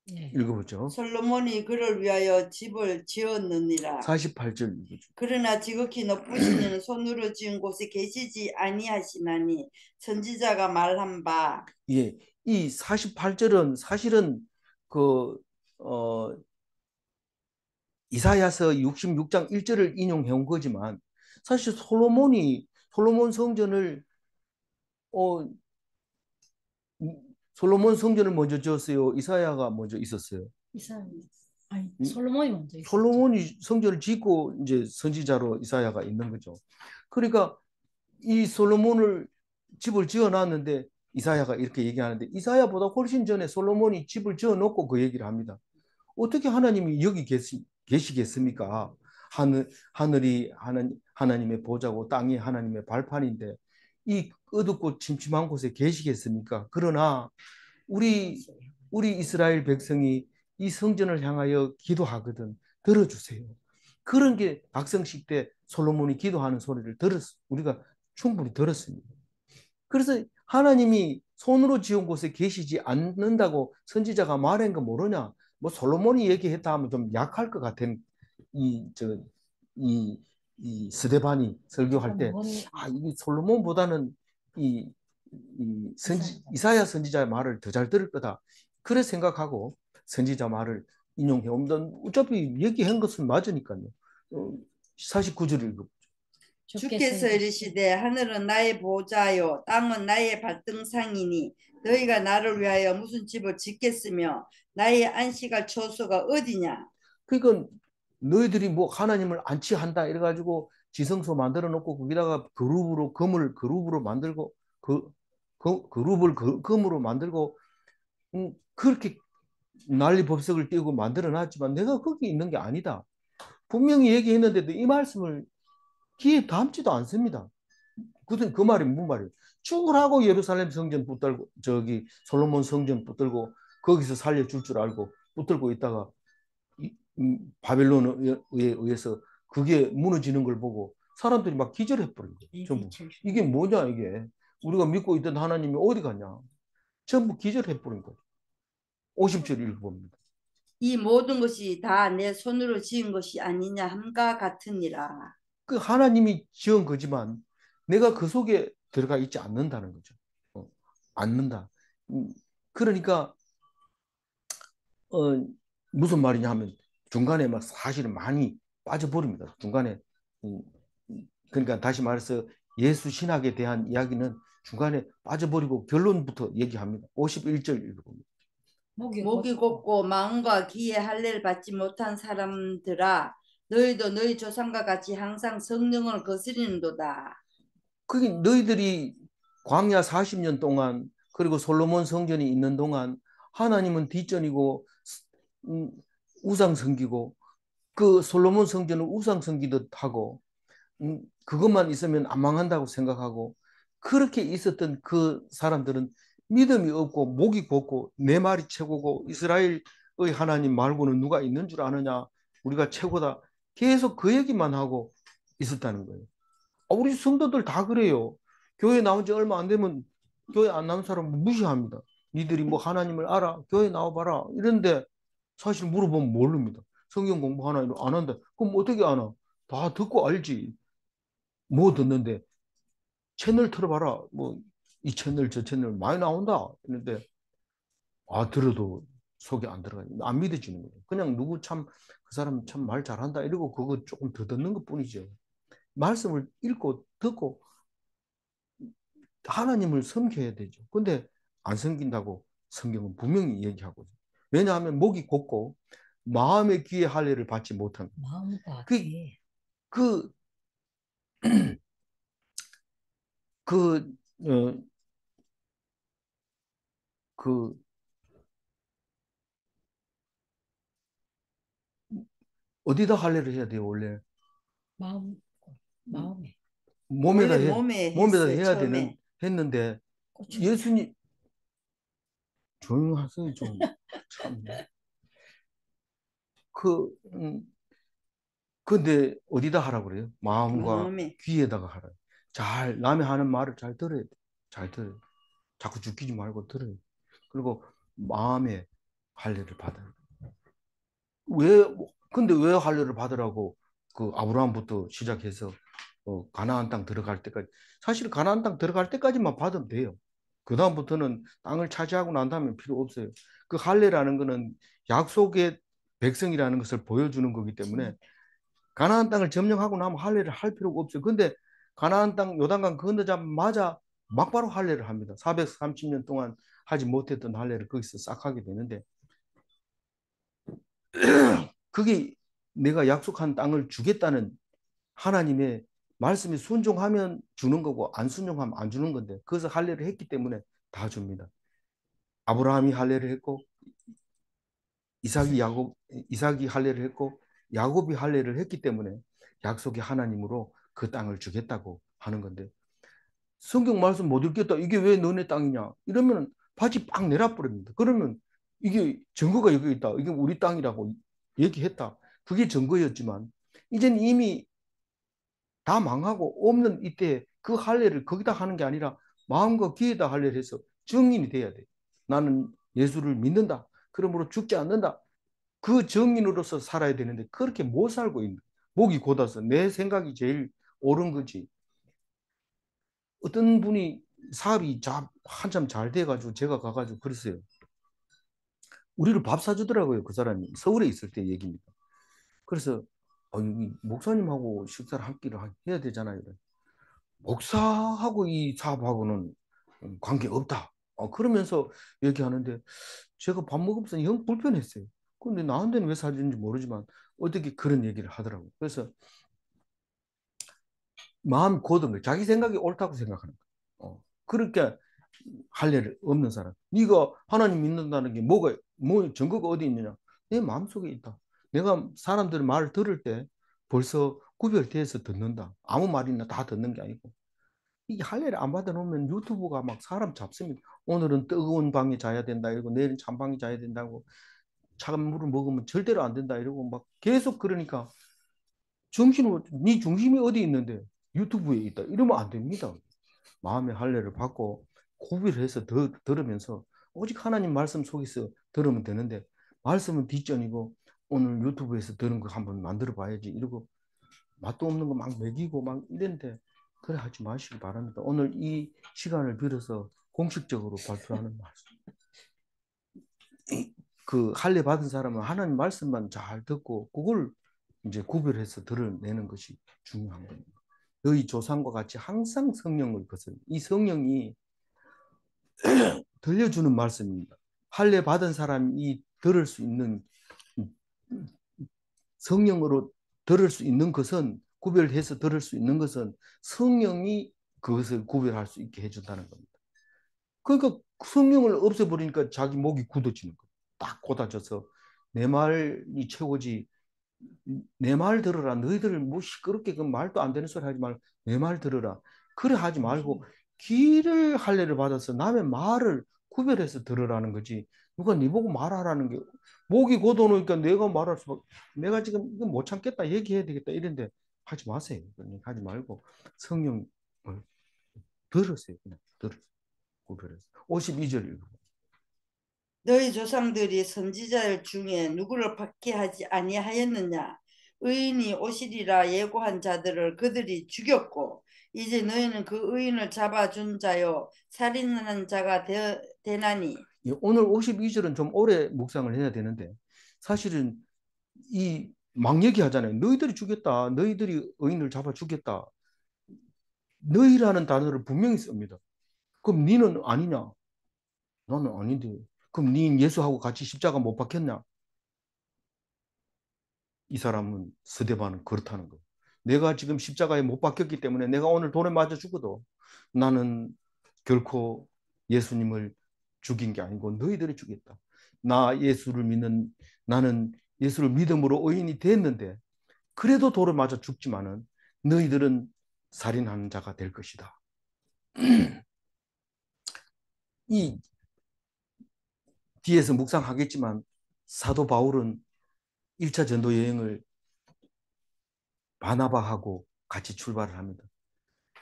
네. 읽어보죠. 솔로몬이 그를 위하여 집을 지었느니라. 48절 읽어보죠. 그러나 지극히 높으신 이는 손으로 지은 곳에 계시지 아니하시나니 선지자가 말한 바. 예, 이 48절은 사실은 그 이사야서 66장 1절을 인용해 온 거지만 사실 솔로몬 성전을 어, 솔로몬 성전을 먼저 지었어요. 이사야가 먼저 있었어요. 아니, 솔로몬이 먼저 있었죠. 솔로몬이 성전을 짓고 이제 선지자로 이사야가 있는 거죠. 그러니까 이 솔로몬을 집을 지어놨는데 이사야가 이렇게 얘기하는데 이사야보다 훨씬 전에 솔로몬이 집을 지어놓고 그 얘기를 합니다. 어떻게 하나님이 여기 계시겠습니까? 하늘이 하나님의 보좌고 땅이 하나님의 발판인데 이 어둡고 침침한 곳에 계시겠습니까? 그러나 우리 이스라엘 백성이 이 성전을 향하여 기도하거든 들어주세요. 그런 게 박성식 때 솔로몬이 기도하는 소리를 우리가 충분히 들었습니다. 그래서 하나님이 손으로 지은 곳에 계시지 않는다고 선지자가 말한 거 모르냐? 뭐 솔로몬이 얘기했다 하면 좀 약할 것 같은 이, 이 스데반이 설교할 때, 이 솔로몬보다는 이사야 선지자의 말을 더 잘 들을 거다. 그래 생각하고 선지자 말을 인용해 옵니다. 어차피 얘기한 것은 맞으니까요. 49절 읽어. 주께서 이르시되 하늘은 나의 보좌요 땅은 나의 발등상이니 너희가 나를 위하여 무슨 집을 짓겠으며 나의 안식할 처소가 어디냐. 그러니까 너희들이 뭐 하나님을 안치한다 이래가지고 지성소 만들어 놓고 거기다가 그룹으로 만들고 그룹을 금으로 만들고 그렇게 난리법석을 띄우고 만들어 놨지만 내가 거기 있는 게 아니다. 분명히 얘기했는데도 이 말씀을 귀에 담지도 않습니다. 그 말이 무슨 말이에요? 죽으라고 예루살렘 성전 붙들고 저기 솔로몬 성전 붙들고 거기서 살려줄 줄 알고 붙들고 있다가 바벨론에 의해서 그게 무너지는 걸 보고 사람들이 막 기절해 버린 거예요. 전부. 이게 뭐냐 이게. 우리가 믿고 있던 하나님이 어디 갔냐. 전부 기절해 버린 거예요. 50절 읽어봅니다. 이 모든 것이 다 내 손으로 지은 것이 아니냐 함과 같으니라. 그 하나님이 지은 거지만 내가 그 속에 들어가 있지 않는다는 거죠. 않는다. 그러니까 무슨 말이냐 하면 중간에 막 사실은 많이 빠져버립니다. 중간에 그러니까 다시 말해서 예수 신학에 대한 이야기는 중간에 빠져버리고 결론부터 얘기합니다. 51절 읽어봅니다. 목이 곧고 마음과 귀에 할례를 받지 못한 사람들아 너희도 너희 조상과 같이 항상 성령을 거스리는도다. 그게 너희들이 광야 40년 동안 그리고 솔로몬 성전이 있는 동안 하나님은 뒷전이고 우상 섬기고 그 솔로몬 성전은 우상 섬기듯 하고 그것만 있으면 안 망한다고 생각하고 그렇게 있었던 그 사람들은 믿음이 없고 목이 곧고 내 말이 최고고 이스라엘의 하나님 말고는 누가 있는 줄 아느냐 우리가 최고다 계속 그 얘기만 하고 있었다는 거예요. 우리 성도들 다 그래요. 교회 나온 지 얼마 안 되면 교회 안 나온 사람 무시합니다. 니들이 뭐 하나님을 알아? 교회 나와봐라. 이런데 사실 물어보면 모릅니다. 성경 공부 하나 안 한다. 그럼 어떻게 아나? 다 듣고 알지. 뭐 듣는데 채널 틀어봐라. 뭐 이 채널 저 채널 많이 나온다. 이런데 들어도 속에 안 들어가요. 안 믿어지는 거예요. 그냥 누구 참 그 사람 참 말 잘한다 이러고 그거 조금 더 듣는 것뿐이죠. 말씀을 읽고 듣고 하나님을 섬겨야 되죠. 근데 안 섬긴다고 성경은 분명히 얘기하고 있어요. 왜냐하면 목이 곧고 마음의 귀에 할례를 받지 못한 거예요. 마음과 그, 귀에. 그, 그, 어, 그, 어디다 할례를 해야 돼요, 원래? 마음, 마음에. 몸에다 원래 해, 몸에 몸에다 했어요, 해야 처음에. 했는데, 고쳐. 예수님, 조용하세요, 좀. 참. 그, 근데 어디다 하라고 그래요? 마음과 마음에. 귀에다가 하라. 잘, 남이 하는 말을 잘 들어야 돼. 잘 들어야 돼. 자꾸 죽이지 말고 들어야 돼. 그리고 마음에 할례를 받아요. 왜, 근데 왜 할례를 받으라고 그 아브라함부터 시작해서 가나안 땅 들어갈 때까지. 사실 가나안 땅 들어갈 때까지만 받으면 돼요. 그다음부터는 땅을 차지하고 난 다음에 필요 없어요. 그 할례라는 거는 약속의 백성이라는 것을 보여주는 거기 때문에 가나안 땅을 점령하고 나면 할례를 할 필요가 없어요. 근데 가나안 땅 요단강 건너자마자 막바로 할례를 합니다. 430년 동안 하지 못했던 할례를 거기서 싹 하게 되는데 그게 내가 약속한 땅을 주겠다는 하나님의 말씀에 순종하면 주는 거고 안 순종하면 안 주는 건데 그래서 할례를 했기 때문에 다 줍니다. 아브라함이 할례를 했고 이삭이 할례를 했고 야곱이 할례를 했기 때문에 약속의 하나님으로 그 땅을 주겠다고 하는 건데 성경 말씀 못 읽겠다. 이게 왜 너네 땅이냐? 이러면 바지 빵 내려버립니다. 그러면 이게 증거가 여기 있다. 이게 우리 땅이라고 얘기했다. 그게 증거였지만 이제는 이미 다 망하고 없는 이때 그 할례를 거기다 하는 게 아니라 마음과 귀에다 할례를 해서 증인이 돼야 돼. 나는 예수를 믿는다. 그러므로 죽지 않는다. 그 증인으로서 살아야 되는데 그렇게 못 살고 있는 목이 곧아서 내 생각이 제일 옳은 거지. 어떤 분이 사업이 한참 잘 돼가지고 제가 가가지고 그랬어요. 우리를 밥 사주더라고요. 그 사람이 서울에 있을 때 얘기입니다. 그래서 목사님하고 식사를 한 끼를 해야 되잖아요. 목사하고 이 사업하고는 관계 없다. 그러면서 얘기하는데 제가 밥 먹으면서 영 불편했어요. 근데 나한테는 왜 사주는지 모르지만 어떻게 그런 얘기를 하더라고요. 그래서 마음 고든 거예요. 자기 생각이 옳다고 생각하는 거예요. 그러니까 할례를 없는 사람. 네가 하나님 믿는다는 게 뭐 증거가 어디 있느냐? 내 마음속에 있다. 내가 사람들 말을 들을 때 벌써 구별돼서 듣는다. 아무 말이나 다 듣는 게 아니고. 이 할례를 안 받아놓으면 유튜브가 막 사람 잡습니다. 오늘은 뜨거운 방에 자야 된다 이러고 내일은 찬방에 자야 된다고 차가운 물을 먹으면 절대로 안 된다 이러고 막 계속 그러니까 네 중심이 어디 있는데 유튜브에 있다 이러면 안 됩니다. 마음의 할례를 받고 구별해서 들으면서 오직 하나님 말씀 속에서 들으면 되는데 말씀은 뒷전이고 오늘 유튜브에서 들은 거 한번 만들어 봐야지 이러고 맛도 없는 거 막 먹이고 막 이랬는데 그래 하지 마시기 바랍니다. 오늘 이 시간을 빌어서 공식적으로 발표하는 말씀. 그 할례 받은 사람은 하나님 말씀만 잘 듣고 그걸 이제 구별해서 드러내는 것이 중요한 겁니다. 너희 조상과 같이 항상 성령을 거슬. 이 성령이 들려주는 말씀입니다. 할례 받은 사람이 들을 수 있는 성령으로 들을 수 있는 것은 구별해서 들을 수 있는 것은 성령이 그것을 구별할 수 있게 해준다는 겁니다. 그러니까 성령을 없애버리니까 자기 목이 굳어지는 거예요. 딱 곧아져서 내 말이 최고지. 내 말 들어라. 너희들 뭐 시끄럽게 그 말도 안 되는 소리 하지 말고 내 말 들어라. 그래 하지 말고 귀를 할례를 받아서 남의 말을 구별해서 들으라는 거지. 누가 네 보고 말하라는 게 목이 곧오니까 내가 말할 수 내가 지금 이거 못 참겠다 얘기해야 되겠다 이런데 하지 마세요. 하지 말고 성령을 들으세요. 그냥 들으세요. 구별해서 52절 읽어. 너희 조상들이 선지자들 중에 누구를 박해하지 아니하였느냐? 의인이 오시리라 예고한 자들을 그들이 죽였고 이제 너희는 그 의인을 잡아준 자요 살인하는 자가 되나니. 오늘 52절은 좀 오래 묵상을 해야 되는데 사실은 이 막 얘기하잖아요. 너희들이 죽였다. 너희들이 의인을 잡아 죽였다. 너희라는 단어를 분명히 씁니다. 그럼 니는 아니냐? 나는 아닌데. 그럼 니 예수하고 같이 십자가 못 박혔냐? 이 사람은 스데반은 그렇다는 거예요. 내가 지금 십자가에 못 박혔기 때문에 내가 오늘 돌에 맞아 죽어도 나는 결코 예수님을 죽인 게 아니고 너희들이 죽였다. 나는 예수를 믿음으로 의인이 됐는데 그래도 돌에 맞아 죽지만은 너희들은 살인하는 자가 될 것이다. 이 뒤에서 묵상하겠지만 사도 바울은 1차 전도 여행을 바나바하고 같이 출발을 합니다.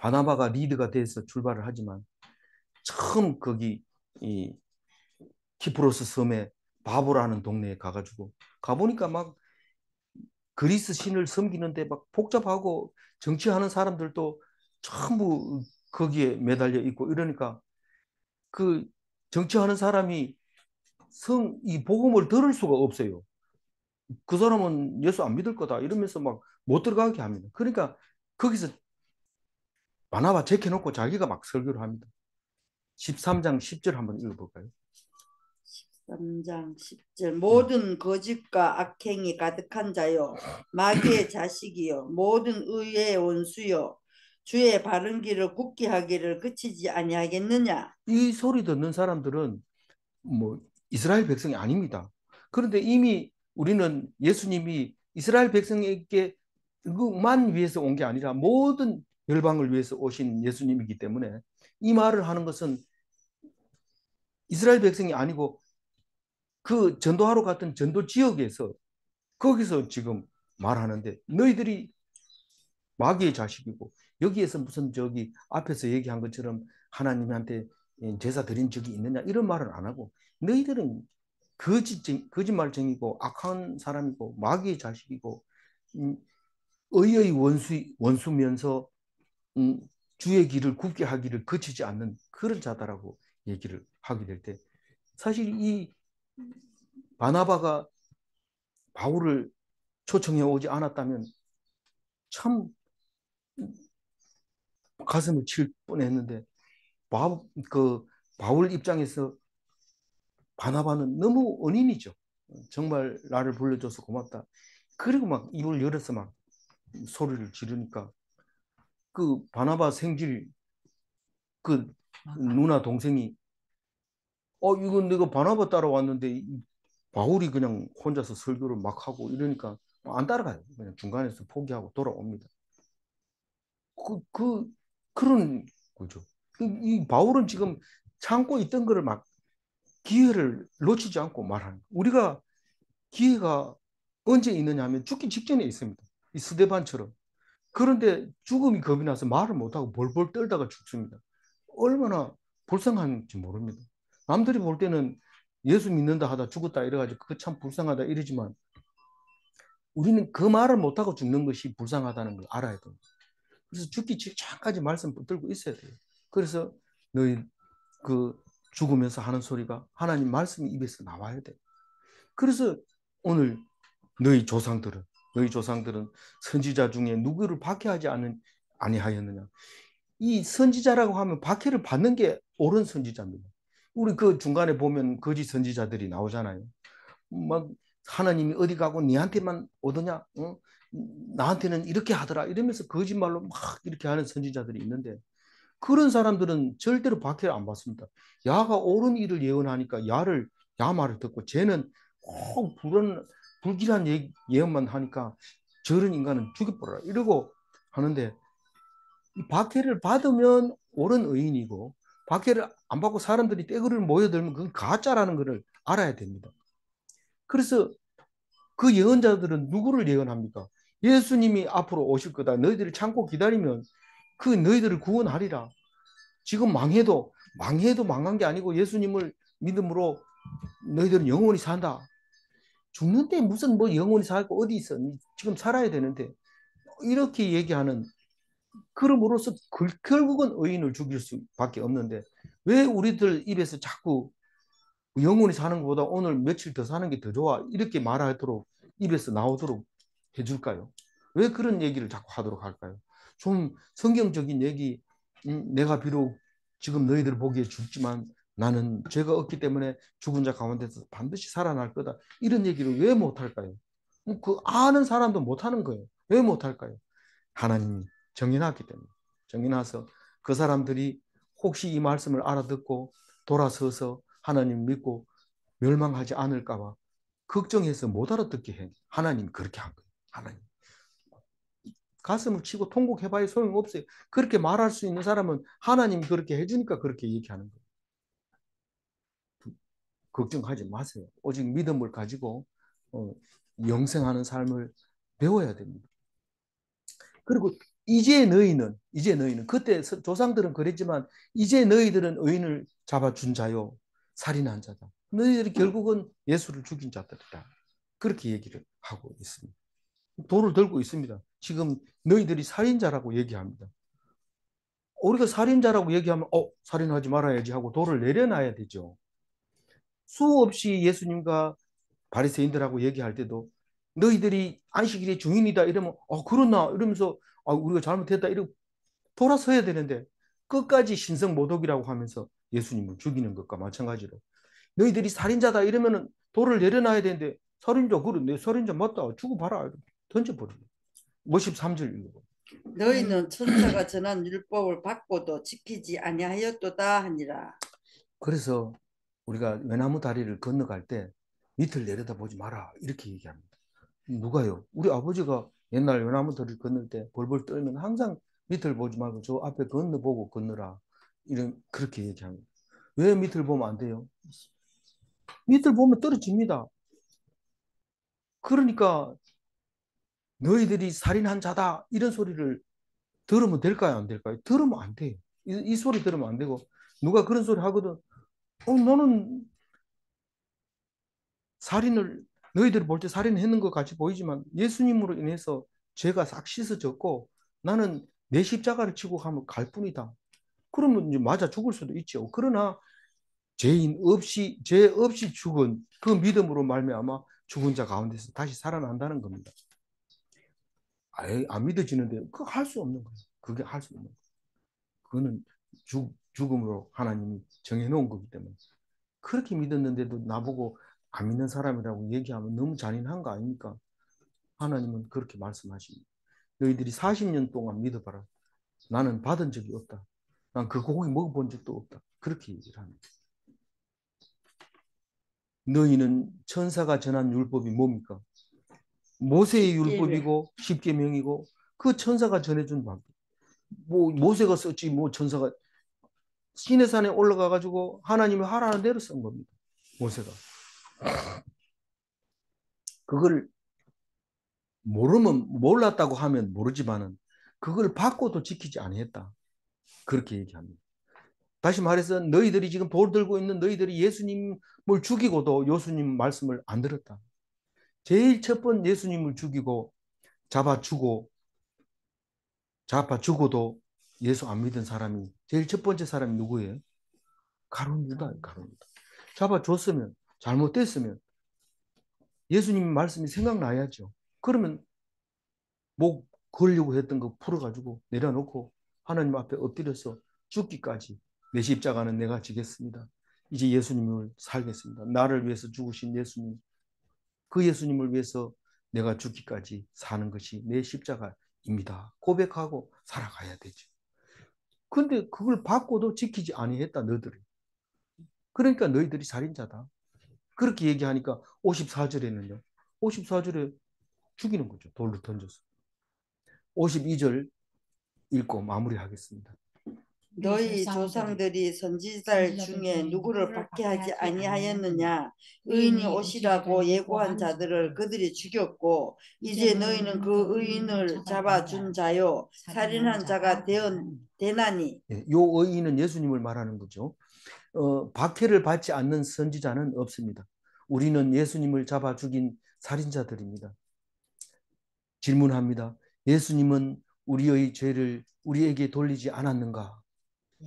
바나바가 리드가 돼서 출발을 하지만 처음 거기 이 키프로스 섬에 바보라는 동네에 가가지고 가보니까 막 그리스 신을 섬기는데 막 복잡하고 정치하는 사람들도 전부 거기에 매달려 있고 이러니까 그 정치하는 사람이 이 복음을 들을 수가 없어요. 그 사람은 예수 안 믿을 거다 이러면서 막 못 들어가게 합니다. 그러니까 거기서 바나바 제껴놓고 자기가 막 설교를 합니다. 13장 10절 한번 읽어볼까요? 13장 10절 모든 거짓과 악행이 가득한 자요 마귀의 자식이요 모든 의의 원수요 주의 바른 길을 굳게 하기를 그치지 아니하겠느냐. 이 소리 듣는 사람들은 뭐 이스라엘 백성이 아닙니다. 그런데 이미 우리는 예수님이 이스라엘 백성에게만 위해서 온 게 아니라 모든 열방을 위해서 오신 예수님이기 때문에 이 말을 하는 것은 이스라엘 백성이 아니고 그 전도하러 갔던 전도 지역에서 거기서 지금 말하는데 너희들이 마귀의 자식이고 여기에서 무슨 저기 앞에서 얘기한 것처럼 하나님한테 제사 드린 적이 있느냐 이런 말은 안 하고 너희들은 거짓말쟁이고 악한 사람이고 마귀의 자식이고 의의 원수면서 주의 길을 굽게 하기를 거치지 않는 그런 자다라고 얘기를 하게 될 때 사실 이 바나바가 바울을 초청해 오지 않았다면 참 가슴을 칠 뻔했는데 그 바울 입장에서 바나바는 너무 은인이죠. 정말 나를 불러줘서 고맙다. 그리고 막 입을 열어서 막 소리를 지르니까 그 바나바 생질 그 누나 동생이 이건 내가 바나바 따라왔는데 바울이 그냥 혼자서 설교를 막 하고 이러니까 안 따라가요. 그냥 중간에서 포기하고 돌아옵니다. 그런 거죠. 이 바울은 지금 참고 있던 거를 막 기회를 놓치지 않고 말하는 거예요. 우리가 기회가 언제 있느냐 하면 죽기 직전에 있습니다. 이 스데반처럼. 그런데 죽음이 겁이 나서 말을 못하고 벌벌 떨다가 죽습니다. 얼마나 불쌍한지 모릅니다. 남들이 볼 때는 예수 믿는다 하다 죽었다 이래가지고 그거 참 불쌍하다 이러지만 우리는 그 말을 못하고 죽는 것이 불쌍하다는 걸 알아야 됩니다. 그래서 죽기 직전까지 말씀 붙들고 있어야 돼요. 그래서 너희 그 죽으면서 하는 소리가 하나님 말씀이 입에서 나와야 돼. 그래서 오늘 너희 조상들은 선지자 중에 누구를 박해하지 아니하였느냐. 이 선지자라고 하면 박해를 받는 게 옳은 선지자입니다. 우리 그 중간에 보면 거짓 선지자들이 나오잖아요. 막 하나님이 어디 가고 니한테만 오더냐? 어? 나한테는 이렇게 하더라 이러면서 거짓말로 막 이렇게 하는 선지자들이 있는데 그런 사람들은 절대로 박해를 안 받습니다. 야가 옳은 일을 예언하니까 야 말을 듣고 쟤는 꼭 불길한 예언만 하니까 저런 인간은 죽여버려라 이러고 하는데 이 박해를 받으면 옳은 의인이고 박해를 안 받고 사람들이 떼거리를 모여들면 그건 가짜라는 것을 알아야 됩니다. 그래서 그 예언자들은 누구를 예언합니까? 예수님이 앞으로 오실 거다. 너희들이 참고 기다리면 그 너희들을 구원하리라. 지금 망해도 망한 게 아니고 예수님을 믿음으로 너희들은 영원히 산다. 죽는데 무슨 뭐 영원히 살고 어디 있어? 지금 살아야 되는데 이렇게 얘기하는 그럼으로써 결국은 의인을 죽일 수밖에 없는데 왜 우리들 입에서 자꾸 영원히 사는 것보다 오늘 며칠 더 사는 게 더 좋아 이렇게 말하도록 입에서 나오도록 해줄까요? 왜 그런 얘기를 자꾸 하도록 할까요? 좀 성경적인 얘기, 내가 비록 지금 너희들 보기에 죽지만 나는 죄가 없기 때문에 죽은 자 가운데서 반드시 살아날 거다. 이런 얘기를 왜 못할까요? 그 아는 사람도 못하는 거예요. 왜 못할까요? 하나님이 정해놨기 때문에. 정해놔서 그 사람들이 혹시 이 말씀을 알아듣고 돌아서서 하나님 믿고 멸망하지 않을까 봐 걱정해서 못 알아듣게 해. 하나님이 그렇게 한 거예요. 하나님. 가슴을 치고 통곡해봐야 소용없어요. 그렇게 말할 수 있는 사람은 하나님이 그렇게 해주니까 그렇게 얘기하는 거예요. 걱정하지 마세요. 오직 믿음을 가지고 영생하는 삶을 배워야 됩니다. 그리고 이제 너희는 그때 조상들은 그랬지만 이제 너희들은 의인을 잡아준 자요 살인한 자다. 너희들이 결국은 예수를 죽인 자들이다. 그렇게 얘기를 하고 있습니다. 돌을 들고 있습니다. 지금 너희들이 살인자라고 얘기합니다. 우리가 살인자라고 얘기하면 살인하지 말아야지 하고 돌을 내려놔야 되죠. 수없이 예수님과 바리새인들하고 얘기할 때도 너희들이 안식일의 주인이다 이러면 그러나 이러면서 우리가 잘못했다 이러고 돌아서야 되는데 끝까지 신성모독이라고 하면서 예수님을 죽이는 것과 마찬가지로 너희들이 살인자다 이러면은 돌을 내려놔야 되는데 살인자 그래 내 살인자 맞다 죽어봐라 던져버려. 53절 읽어. 너희는 천사가 전한 율법을 받고도 지키지 아니하였도다 하니라. 그래서 우리가 외나무 다리를 건너갈 때 밑을 내려다보지 마라 이렇게 얘기합니다. 누가요? 우리 아버지가 옛날 외나무 다리를 건널 때 벌벌 떨면 항상 밑을 보지 말고 저 앞에 건너보고 건너라 이런 그렇게 얘기합니다. 왜 밑을 보면 안 돼요? 밑을 보면 떨어집니다. 그러니까 너희들이 살인한 자다 이런 소리를 들으면 될까요? 안 될까요? 들으면 안 돼요. 이 소리 들으면 안 되고 누가 그런 소리 하거든. 너는 살인을 너희들이 볼 때 살인했는 것 같이 보이지만 예수님으로 인해서 죄가 싹 씻어졌고 나는 내 십자가를 치고 가면 갈 뿐이다. 그러면 이제 맞아 죽을 수도 있죠. 그러나 죄 없이 죽은 그 믿음으로 말미암아 죽은 자 가운데서 다시 살아난다는 겁니다. 안 믿어지는데 그거 할 수 없는 거예요. 그게 할 수 없는 거예요. 그거는 죽음으로 하나님이 정해놓은 거기 때문에 그렇게 믿었는데도 나보고 안 믿는 사람이라고 얘기하면 너무 잔인한 거 아닙니까? 하나님은 그렇게 말씀하십니다. 너희들이 40년 동안 믿어봐라. 나는 받은 적이 없다. 난 그 고기 먹어본 적도 없다. 그렇게 얘기를 합니다. 너희는 천사가 전한 율법이 뭡니까? 모세의 율법이고 십계명이고 그 천사가 전해준 법. 뭐 모세가 썼지 뭐 천사가 시내산에 올라가 가지고 하나님이 하라는 대로 쓴 겁니다. 모세가. 그걸 몰랐다고 하면 모르지만은 그걸 받고도 지키지 아니했다. 그렇게 얘기합니다. 다시 말해서 너희들이 지금 돌 들고 있는 너희들이 예수님을 죽이고도 예수님 말씀을 안 들었다. 제일 첫 번 예수님을 죽이고 잡아 죽어도 예수 안 믿은 사람이 제일 첫 번째 사람이 누구예요? 가룟 유다예요. 가룟 유다. 잡아 줬으면 잘못됐으면 예수님 말씀이 생각나야죠. 그러면 목 걸려고 했던 거 풀어가지고 내려놓고 하나님 앞에 엎드려서 죽기까지 내 십자가는 내가 지겠습니다. 이제 예수님을 살겠습니다. 나를 위해서 죽으신 예수님, 그 예수님을 위해서 내가 죽기까지 사는 것이 내 십자가입니다. 고백하고 살아가야 되죠. 근데 그걸 받고도 지키지 아니했다 너희들이. 그러니까 너희들이 살인자다. 그렇게 얘기하니까 54절에는요. 54절에 죽이는 거죠. 돌로 던져서. 52절 읽고 마무리하겠습니다. 너희 조상들이 선지자들 중에 누구를 박해하지 아니하였느냐? 의인이 오시라고 예고한 자들을 그들이 죽였고 이제 너희는 그 의인을 잡아준 자요 살인한 자가 되나니. 요 의인은 예수님을 말하는 거죠. 박해를 받지 않는 선지자는 없습니다. 우리는 예수님을 잡아 죽인 살인자들입니다. 질문합니다. 예수님은 우리의 죄를 우리에게 돌리지 않았는가?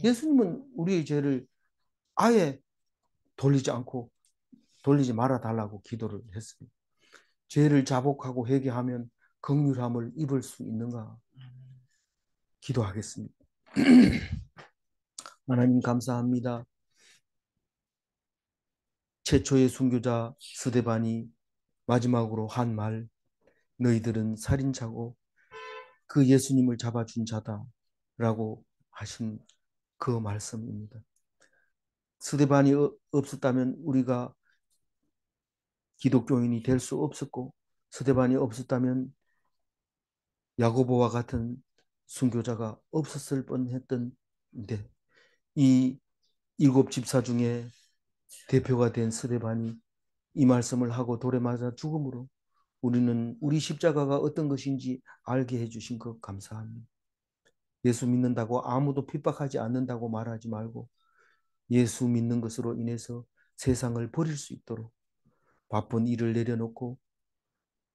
예수님은 우리의 죄를 아예 돌리지 말아 달라고 기도를 했습니다. 죄를 자복하고 회개하면 긍휼함을 입을 수 있는가 기도하겠습니다. 하나님 감사합니다. 최초의 순교자 스데반이 마지막으로 한 말, 너희들은 살인자고 그 예수님을 잡아준 자다라고 하신 그 말씀입니다. 스데반이 없었다면 우리가 기독교인이 될 수 없었고, 스데반이 없었다면 야고보와 같은 순교자가 없었을 뻔했던데, 이 일곱 집사 중에 대표가 된 스데반이 이 말씀을 하고 돌에 맞아 죽음으로 우리는 우리 십자가가 어떤 것인지 알게 해주신 것 감사합니다. 예수 믿는다고 아무도 핍박하지 않는다고 말하지 말고 예수 믿는 것으로 인해서 세상을 버릴 수 있도록 바쁜 일을 내려놓고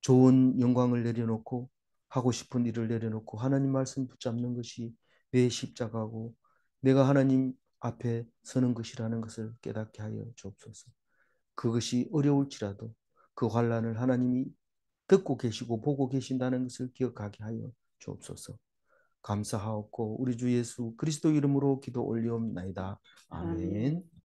좋은 영광을 내려놓고 하고 싶은 일을 내려놓고 하나님 말씀 붙잡는 것이 내 십자가고 내가 하나님 앞에 서는 것이라는 것을 깨닫게 하여 주옵소서. 그것이 어려울지라도 그 환난을 하나님이 듣고 계시고 보고 계신다는 것을 기억하게 하여 주옵소서. 감사하옵고 우리 주 예수 그리스도 이름으로 기도 올리옵나이다. 아멘.